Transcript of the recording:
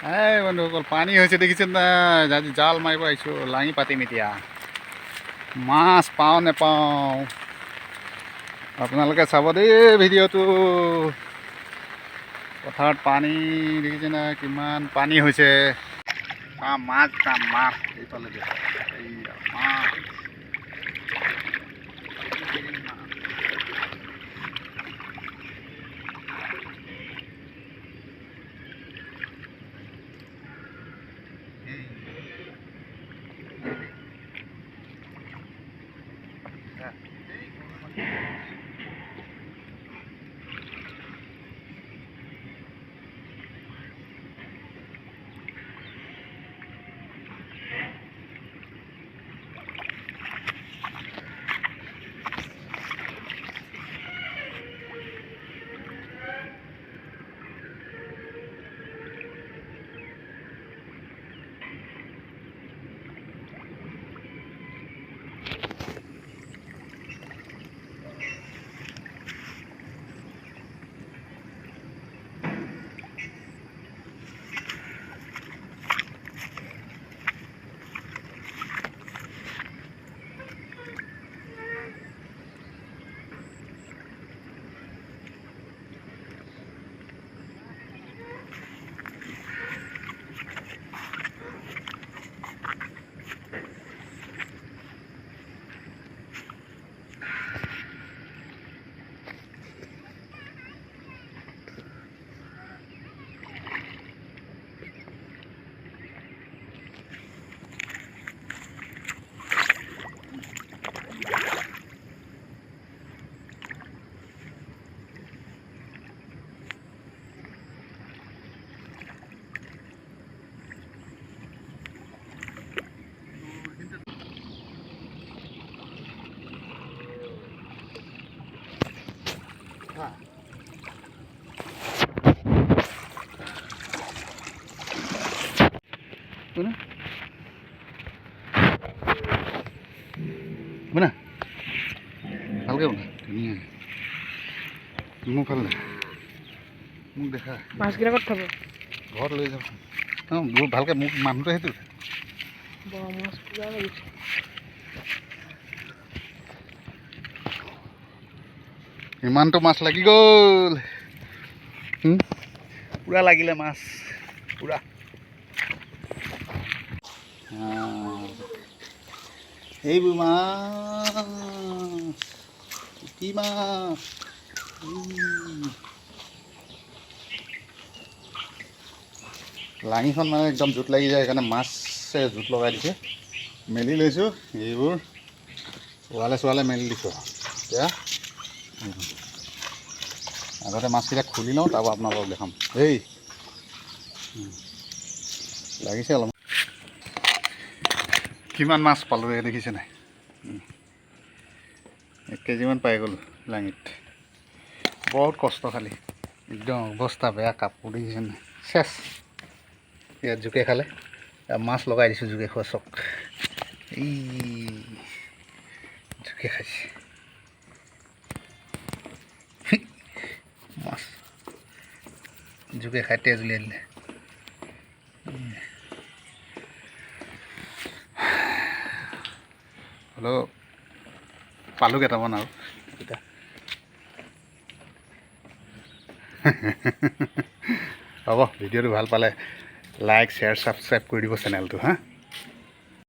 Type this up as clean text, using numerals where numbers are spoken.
এই বন্ধুসকল পানী হৈছে দেখিছেন না আজি জাল মাৰিব আহিছোঁ লাঙি পাতিম এতিয়া মাছ পাওঁ নেপাওঁ আপোনালোকে চাব দেই ভিডিঅ'টো পথাৰত পানী দেখিছে না কিমান পানী হৈছে মাছ এইফালে মাছ বনা ভালকে বনা ধুনীয়া মোক ভাল দে মোক দেখা মাছকেইটা ক'ত থব ঘৰত লৈ যাব বহুত ভালকৈ মোক মানুহটো সেইটো মাছ পূৰা লাগিছে ইমানটো মাছ লাগি গ'ল পূৰা লাগিলে মাছ পূৰা এইবোৰ মাছ কি মাছ লাঙিখন মানে একদম জোত লাগি যায় সেইকাৰণে মাছে জোত লগাই দিছে মেলি লৈছোঁ এইবোৰ ওৱালে মেলি দিছোঁ এতিয়া আগতে মাছকেইটা খুলি লওঁ তাৰপৰা আপোনালোকক দেখাম দেই লাগিছে অলপ কিমান মাছ পালোঁ এই দেখিছে নাই 1 কেজিমান পাই গ'লোঁ লাঙিত বহুত কষ্ট খালি একদম অৱস্থা বেয়া কাপোৰ দেখিছে নাই চেচ ইয়াত জোকে খালে মাছ লগাই দিছোঁ জোকে খোৱা চক এই জোকে খাইছে মাছ জোকে খাই তেজ উলিয়াই দিলে হ'লেও পালোঁ কেইটামান আৰু এতিয়া হ'ব ভিডিঅ'টো ভাল পালে লাইক শ্বেয়াৰ ছাবস্ক্ৰাইব কৰি দিব চেনেলটো হা